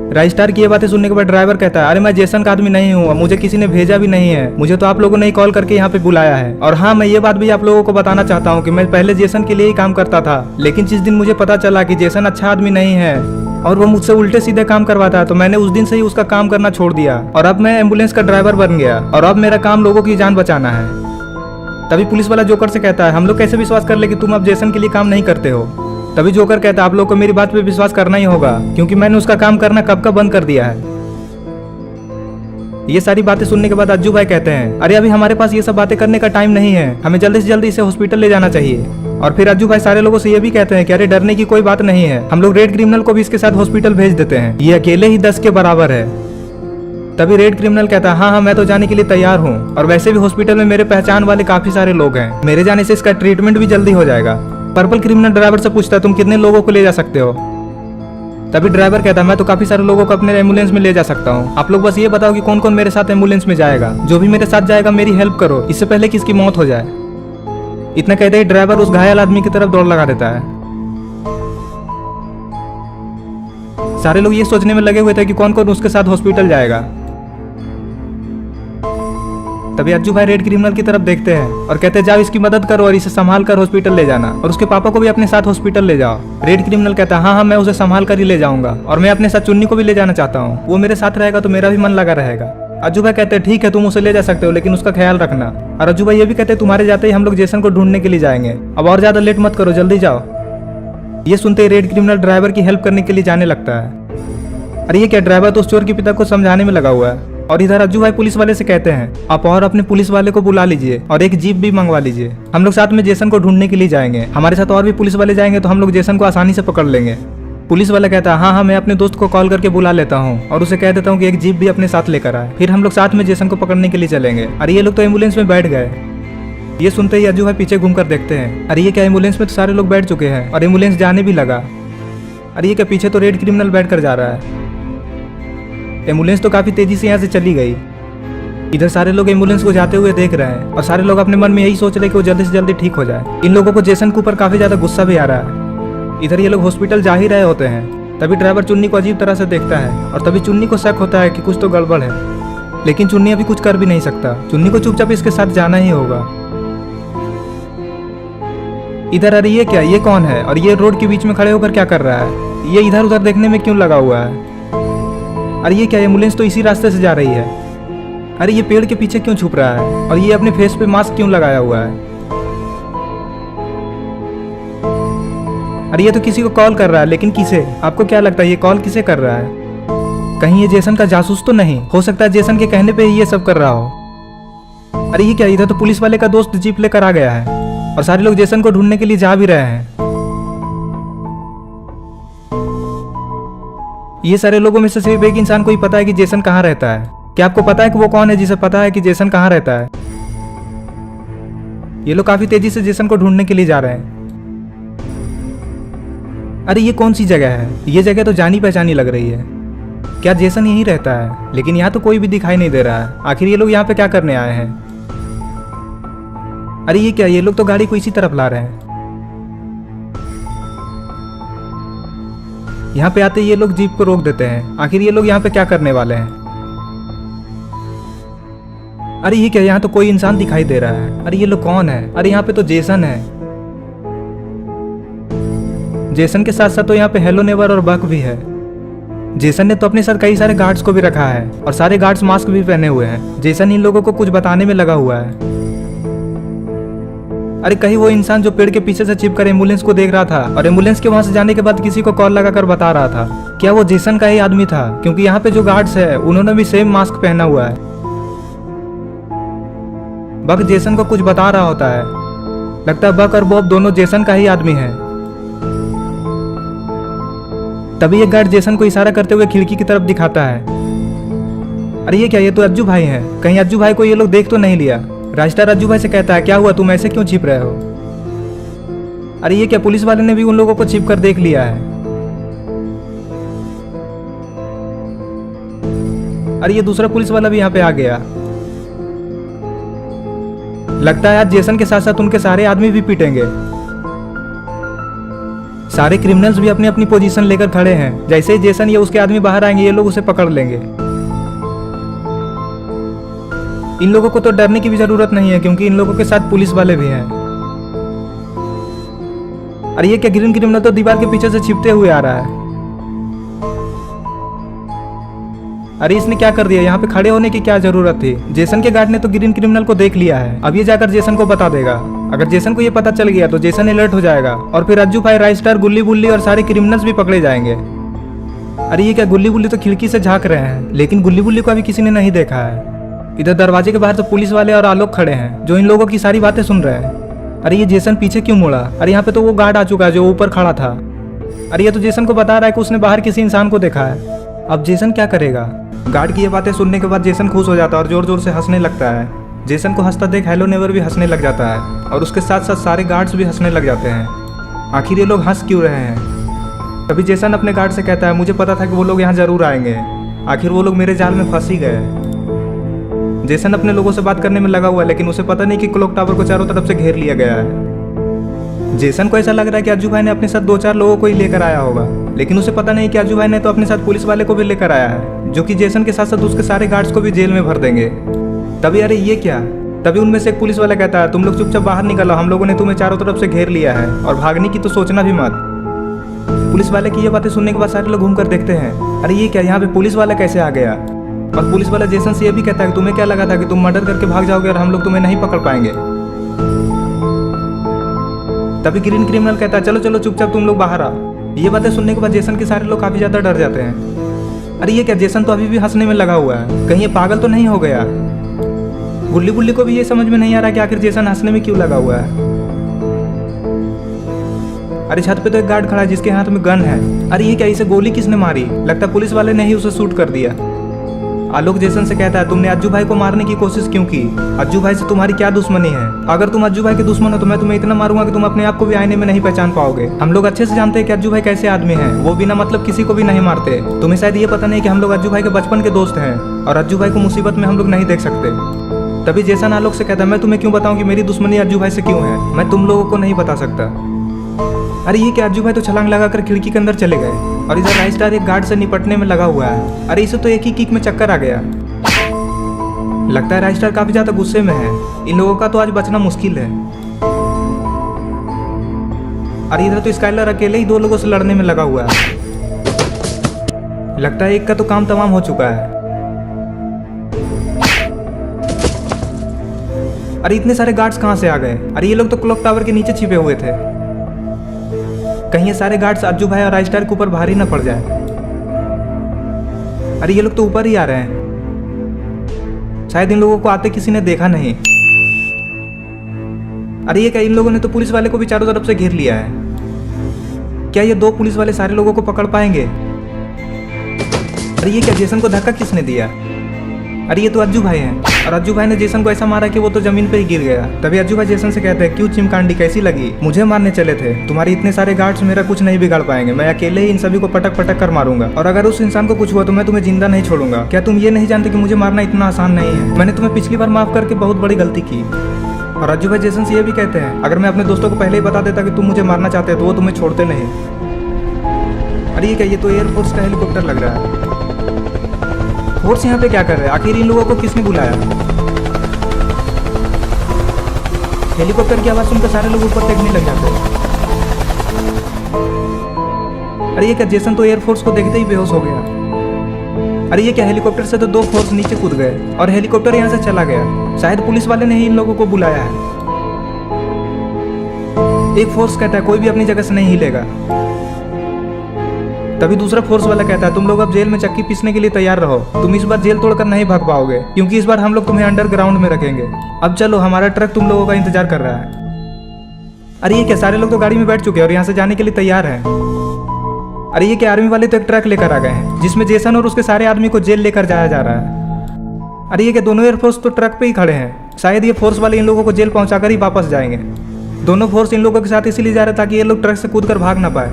राइस्टार की ये बातें सुनने के बाद ड्राइवर कहता है अरे मैं जेसन का आदमी नहीं हूँ, मुझे किसी ने भेजा भी नहीं है, मुझे तो आप लोगों ने ही कॉल करके यहाँ पे बुलाया है। और हाँ मैं ये बात भी आप लोगों को बताना चाहता हूँ कि मैं पहले जेसन के लिए ही काम करता था, लेकिन जिस दिन मुझे पता चला कि जेसन अच्छा आदमी नहीं है और वो मुझसे उल्टे सीधे काम करवाता है तो मैंने उस दिन से ही उसका काम करना छोड़ दिया और अब मैं एम्बुलेंस का ड्राइवर बन गया और अब मेरा काम लोगों की जान बचाना है। तभी पुलिस वाला जोकर से कहता है हम लोग कैसे विश्वास कर ले कि तुम अब जेसन के लिए काम नहीं करते हो। तभी जोकर कहता है आप लोग को मेरी बात पे विश्वास करना ही होगा, क्योंकि मैंने उसका काम करना कब का बंद कर दिया है। ये सारी बातें सुनने के बाद अज्जू भाई कहते हैं अरे अभी हमारे पास ये सब बातें करने का टाइम नहीं है, हमें जल्दी से जल्दी इसे हॉस्पिटल ले जाना चाहिए। और फिर अज्जू भाई सारे लोगों से ये भी कहते हैं कि अरे डरने की कोई बात नहीं है, हम लोग रेड क्रिमिनल को भी इसके साथ हॉस्पिटल भेज देते हैं, ये अकेले ही 10 के बराबर है। तभी रेड क्रिमिनल कहता है हाँ मैं तो जाने के लिए तैयार हूँ, और वैसे भी हॉस्पिटल में मेरे पहचान वाले काफी सारे लोग हैं, मेरे जाने से इसका ट्रीटमेंट भी जल्दी हो जाएगा। पर्पल क्रिमिनल ड्राइवर से पूछता है तुम कितने लोगों को ले जा सकते हो? तभी ड्राइवर कहता है मैं तो काफी सारे लोगों को अपने एम्बुलेंस में ले जा सकता हूँ, आप लोग बस ये बताओ कि कौन कौन मेरे साथ एम्बुलेंस में जाएगा, जो भी मेरे साथ जाएगा मेरी हेल्प करो, इससे पहले कि इसकी मौत हो जाए। इतना कहते ही ड्राइवर उस घायल आदमी की तरफ दौड़ लगा देता है। सारे लोग ये सोचने में लगे हुए थे कि कौन कौन उसके साथ हॉस्पिटल जाएगा। तभी अज्जू भाई रेड क्रिमिनल की तरफ देखते हैं और कहते हैं जाओ इसकी मदद करो और इसे संभाल कर हॉस्पिटल ले जाना, और उसके पापा को भी अपने साथ हॉस्पिटल ले जाओ। रेड क्रिमिनल कहता है हाँ मैं उसे संभाल कर ही ले जाऊंगा, और मैं अपने साथ चुन्नी को भी ले जाना चाहता हूँ, वो मेरे साथ रहेगा तो मेरा भी मन लगा रहेगा। अज्जू भाई कहते हैं ठीक है तुम उसे ले जा सकते हो, लेकिन उसका ख्याल रखना। और अज्जू भाई ये भी कहते हैं तुम्हारे जाते ही हम लोग जेसन को ढूंढने के लिए जाएंगे, अब और ज्यादा लेट मत करो, जल्दी जाओ। ये सुनते ही रेड क्रिमिनल ड्राइवर की हेल्प करने के लिए जाने लगता है। अरे ये क्या, ड्राइवर तो उस चोर के पिता को समझाने में लगा हुआ है। और इधर अज्जू भाई पुलिस वाले से कहते हैं आप और अपने पुलिस वाले को बुला लीजिए और एक जीप भी मंगवा लीजिए, हम लोग साथ में जेसन को ढूंढने के लिए जाएंगे, हमारे साथ और भी पुलिस वाले जाएंगे तो हम लोग जेसन को आसानी से पकड़ लेंगे। पुलिस वाला कहता है हाँ हाँ मैं अपने दोस्त को कॉल करके बुला लेता हूँ और उसे कह देता हूँ कि एक जीप भी अपने साथ लेकर आए, फिर हम लोग साथ में जेसन को पकड़ने के लिए चलेंगे। अरे ये लोग तो एम्बुलेंस में बैठ गए। ये सुनते ही अज्जू भाई पीछे घूम कर देखते हैं, अरे ये क्या एम्बुलेंस में तो सारे लोग बैठ चुके हैं और एम्बुलेंस जाने भी लगा। अरे ये क्या पीछे तो रेड क्रिमिनल बैठ कर जा रहा है। एम्बुलेंस तो काफी तेजी से यहाँ से चली गई। इधर सारे लोग एम्बुलेंस को जाते हुए देख रहे हैं और सारे लोग अपने मन में यही सोच रहे हैं कि वो जल्दी से जल्दी ठीक हो जाए। इन लोगों को जेसन के ऊपर काफी ज्यादा गुस्सा भी आ रहा है। इधर ये लोग हॉस्पिटल जा ही रहे होते हैं, तभी ड्राइवर चुन्नी को अजीब तरह से देखता है और तभी चुन्नी को शक होता है कि कुछ तो गड़बड़ है, लेकिन चुन्नी अभी कुछ कर भी नहीं सकता। चुन्नी को चुपचाप इसके साथ जाना ही होगा। इधर अरे ये क्या, ये कौन है और ये रोड के बीच में खड़े होकर क्या कर रहा है? ये इधर उधर देखने में क्यों लगा हुआ है? अरे ये क्या, एम्बुलेंस तो इसी रास्ते से जा रही है। अरे ये पेड़ के पीछे क्यों छुप रहा है और ये अपने फेस पे मास्क क्यों लगाया हुआ है? अरे ये तो किसी को कॉल कर रहा है, लेकिन किसे? आपको क्या लगता है ये कॉल किसे कर रहा है? कहीं ये जेसन का जासूस तो नहीं? हो सकता है जेसन के कहने पे ही ये सब कर रहा हो। अरे ये क्या, इधर तो पुलिस वाले का दोस्त जीप लेकर आ गया है और सारे लोग जेसन को ढूंढने के लिए जा भी रहे हैं। ये सारे लोगों में से सिर्फ एक इंसान को ही पता है कि जेसन कहाँ रहता है। क्या आपको पता है कि वो कौन है जिसे पता है कि जेसन कहाँ रहता है? ये लोग काफी तेजी से जेसन को ढूंढने के लिए जा रहे हैं। अरे ये कौन सी जगह है? ये जगह तो जानी पहचानी लग रही है। क्या जेसन यहीं रहता है? लेकिन यहाँ तो कोई भी दिखाई नहीं दे रहा है। आखिर ये लोग यहाँ पे क्या करने आए हैं? अरे ये क्या, ये लोग तो गाड़ी को इसी तरफ ला रहे हैं। यहाँ पे आते ये लोग जीप को रोक देते हैं। आखिर ये लोग यहाँ पे क्या करने वाले हैं? अरे ये क्या, यहाँ तो कोई इंसान दिखाई दे रहा है। अरे ये लोग कौन है? अरे यहाँ पे तो जेसन है। जेसन के साथ साथ तो यहाँ पे हेलो नेवर और बक भी है। जेसन ने तो अपने साथ कई सारे गार्ड्स को भी रखा है और सारे गार्ड्स मास्क भी पहने हुए हैं। जेसन इन लोगों को कुछ बताने में लगा हुआ है। अरे कहीं वो इंसान जो पेड़ के पीछे से छिपकर एम्बुलेंस को देख रहा था और एम्बुलेंस के वहां से जाने के बाद किसी को कॉल लगाकर बता रहा था, क्या वो जेसन का ही आदमी था? क्योंकि यहाँ पे जो गार्ड्स है उन्होंने भी सेम मास्क पहना हुआ है। बक जेसन को कुछ बता रहा होता है। लगता है बक और बॉब दोनों जेसन का ही आदमी है। तभी एक गार्ड जेसन को इशारा करते हुए खिड़की की तरफ दिखाता है। अरे ये क्या, ये तो अज्जू भाई हैं। कहीं अज्जू भाई को ये लोग देख तो नहीं लिया? राजस्टार अज्जू भाई से कहता है क्या हुआ, तुम ऐसे क्यों छिप रहे हो? अरे ये क्या, पुलिस वाले ने भी उन लोगों को छिप कर देख लिया है। अरे ये दूसरा पुलिस वाला भी यहाँ पे आ गया। लगता है आज जेसन के साथ साथ उनके सारे आदमी भी पीटेंगे। सारे क्रिमिनल्स भी अपनी अपनी पोजीशन लेकर खड़े हैं। जैसे ही जेसन या उसके आदमी बाहर आएंगे ये लोग उसे पकड़ लेंगे। इन लोगों को तो डरने की भी जरूरत नहीं है क्योंकि इन लोगों के साथ पुलिस वाले भी हैं। अरे ये क्या, ग्रीन क्रिमिनल तो दीवार के पीछे से छिपते हुए आ रहा है। अरे इसने क्या कर दिया? यहाँ पे खड़े होने की क्या जरूरत थी? जेसन के गार्ड ने तो ग्रीन क्रिमिनल को देख लिया है। अब ये जाकर जेसन को बता देगा। अगर जेसन को ये पता चल गया तो जेसन अलर्ट हो जाएगा और फिर अज्जू भाई, राजस्टार, गुल्ली बुल्ली और सारे क्रिमिनल्स भी पकड़े जाएंगे। अरे ये क्या, गुल्ली बुल्ली तो खिड़की से झांक रहे हैं, लेकिन गुल्ली बुल्ली को अभी किसी ने नहीं देखा है। इधर दरवाजे के बाहर तो पुलिस वाले और आलोक खड़े हैं जो इन लोगों की सारी बातें सुन रहे हैं। अरे ये जेसन पीछे क्यों मुड़ा? अरे यहाँ पे तो वो गार्ड आ चुका है जो ऊपर खड़ा था। अरे ये तो जेसन को बता रहा है कि उसने बाहर किसी इंसान को देखा है। अब जेसन क्या करेगा? गार्ड की ये बातें सुनने के बाद जेसन खुश हो जाता है और जोर जोर से हंसने लगता है। जेसन को हंसता देख हेलो नेवर भी हंसने लग जाता है और उसके साथ साथ सारे गार्ड्स भी हंसने लग जाते हैं। आखिर ये लोग हंस क्यों रहे हैं? तभी जेसन अपने गार्ड से कहता है, मुझे पता था कि वो लोग यहाँ जरूर आएंगे। आखिर वो लोग मेरे जाल में फंस ही गए। जेसन अपने लोगों से बात करने में लगा हुआ है, लेकिन उसे पता नहीं कि क्लॉक टावर को चारों तरफ से घेर लिया गया है। जेसन को ऐसा लग रहा है कि अज्जू भाई ने अपने साथ 2-4 लोगों को ही लेकर आया होगा, लेकिन उसे पता नहीं कि अज्जू भाई ने तो अपने साथ पुलिस वाले को भी लेकर आया है, जो कि जेसन के साथ साथ उसके सारे गार्ड्स को भी जेल में भर देंगे। तभी अरे ये क्या, तभी उनमें से एक पुलिस वाला कहता है, तुम लोग चुपचाप बाहर निकलो, हम लोगों ने तुम्हें चारों तरफ से घेर लिया है और भागने की तो सोचना भी मत। पुलिस वाले की ये बातें सुनने के बाद सारे लोग घूमकर देखते हैं। अरे ये क्या, यहाँ पे पुलिस वाला कैसे आ गया? और पुलिस वाला जेसन से ये भी कहता है कि तुम्हें क्या लगा था कि तुम मर्डर करके भाग जाओगे और हम लोग तुम्हें नहीं पकड़ पाएंगे? तभी ग्रीन क्रिमिनल कहता है, चलो चलो चुपचाप तुम लोग बाहर आओ। ये बातें सुनने के बाद जेसन के सारे लोग काफी ज्यादा डर जाते हैं। अरे ये क्या, जेसन तो अभी भी हंसने में लगा हुआ है, कहीं ये पागल तो नहीं हो गया? गुल्ली बुल्ली को भी ये समझ में नहीं आ रहा कि आखिर जेसन हंसने में क्यों लगा हुआ है। अरे छत पे तो एक गार्ड खड़ा है जिसके हाथ में गन है। अरे ये क्या, इसे गोली किसने मारी? लगता है पुलिस वाले ने ही उसे शूट कर दिया। आलोक जेसन से कहता है तुमने अज्जू भाई को मारने की कोशिश क्यों की? अज्जू भाई से तुम्हारी क्या दुश्मनी है? अगर तुम अज्जू भाई के दुश्मन हो तो मैं तुम्हें इतना मारूंगा कि तुम अपने आप को भी आईने में नहीं पहचान पाओगे। हम लोग अच्छे से जानते हैं कि अज्जू भाई कैसे आदमी हैं। वो बिना मतलब किसी को भी नहीं मारते। तुम्हें शायद ये पता नहीं कि हम लोग अज्जू भाई के बचपन के दोस्त हैं और अज्जू भाई को मुसीबत में हम लोग नहीं देख सकते। तभी जेसन आलोक से कहता है मैं तुम्हें क्यों बताऊं कि मेरी दुश्मनी अज्जू भाई से क्यों है? मैं तुम लोगों को नहीं बता सकता। अरे ये क्या, अज्जू भाई तो छलांग लगाकर खिड़की के अंदर चले गए और इधर राइस्टार एक गार्ड से निपटने में लगा हुआ है। अरे इसे तो एक ही किक में चक्कर आ गया। लगता है राइस्टार काफी ज्यादा गुस्से में है। इन लोगों का तो आज बचना मुश्किल है। अरे इधर तो स्काइलर अकेले ही 2 लोगों से लड़ने में लगा हुआ है। लगता है एक का तो काम तमाम हो चुका है। अरे इतने सारे गार्ड्स कहां से आ गए? अरे ये लोग तो क्लॉक टावर के नीचे छिपे हुए थे। कहीं ये सारे गार्ड्स अज्जू भाई और राइस्टार के ऊपर भारी न पड़ जाए। अरे ये लोग तो ऊपर ही आ रहे हैं। शायद इन लोगों को आते किसी ने देखा नहीं। अरे ये क्या, इन लोगों ने तो पुलिस वाले को भी चारों तरफ से घेर लिया है। क्या ये 2 पुलिस वाले सारे लोगों को पकड़ पाएंगे? अरे ये क्या, जेसन को धक्का किसने दिया? अरे ये तो अज्जू भाई हैं और अज्जू भाई ने जेसन को ऐसा मारा कि वो तो जमीन पे ही गिर गया। तभी अज्जू भाई जेसन से कहते हैं क्यों चिमकांडी, कैसी लगी? मुझे मारने चले थे, तुम्हारे इतने सारे गार्ड्स मेरा कुछ नहीं बिगाड़ पाएंगे। मैं अकेले ही इन सभी को पटक पटक कर मारूंगा और अगर उस इंसान को कुछ हुआ तो मैं तुम्हें जिंदा नहीं छोड़ूंगा। क्या तुम ये नहीं जानते कि मुझे मारना इतना आसान नहीं है? मैंने तुम्हें पिछली बार माफ करके बहुत बड़ी गलती की। और अज्जू भाई जेसन से ये भी कहते हैं अगर मैं अपने दोस्तों को पहले ही बता देता कि तुम मुझे मारना चाहते हो तो वो तुम्हें छोड़ते नहीं। अरे ये क्या, ये तो एयरफोर्स का हेलीकॉप्टर लग रहा है। फोर्स यहाँ पे क्या कर रहे हैं? आखिर इन लोगों को किसने बुलाया? हेलीकॉप्टर की आवाज सुनकर सारे लोग ऊपर देखने लग जाते हैं। अरे ये क्या, जेसन तो एयरफोर्स को देखते ही बेहोश हो गया। अरे ये क्या, हेलीकॉप्टर से तो 2 फोर्स नीचे कूद गए और हेलीकॉप्टर यहाँ से चला गया। शायद पुलिस वाले ने ही इन लोगों को बुलाया है। एक फोर्स कहता है कोई भी अपनी जगह से नहीं हिलेगा। तभी दूसरा फोर्स वाला कहता है तुम लोग अब जेल में चक्की पीसने के लिए तैयार रहो। तुम इस बार जेल तोड़कर नहीं भाग पाओगे क्योंकि इस बार हम लोग तुम्हें अंडरग्राउंड में रखेंगे। अब चलो, हमारा ट्रक तुम लोगों का इंतजार कर रहा है। अरे ये क्या, सारे लोग तो गाड़ी में बैठ चुके हैं और यहाँ से जाने के लिए तैयार हैं। अरे ये क्या, आर्मी वाले तो एक ट्रक लेकर आ गए हैं जिसमें जेसन और उसके सारे आदमी को जेल लेकर जाया जा रहा है। अरे ये क्या, दोनों एयरफोर्स तो ट्रक पे ही खड़े हैं। शायद ये फोर्स वाले इन लोगों को जेल पहुंचाकर ही वापस जाएंगे। दोनों फोर्स इन लोगों के साथ इसीलिए जा रहे ताकि ये लोग ट्रक से कूद कर भाग ना पाए।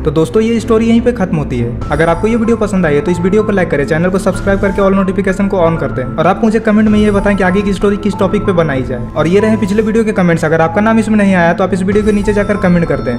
तो दोस्तों ये स्टोरी यहीं पे खत्म होती है। अगर आपको ये वीडियो पसंद आई है तो इस वीडियो को लाइक करें, चैनल को सब्सक्राइब करके ऑल नोटिफिकेशन को ऑन कर दें और आप मुझे कमेंट में ये बताएं कि आगे की स्टोरी किस टॉपिक पे बनाई जाए। और ये रहे पिछले वीडियो के कमेंट्स। अगर आपका नाम इसमें नहीं आया तो आप इस वीडियो के नीचे जाकर कमेंट कर दें।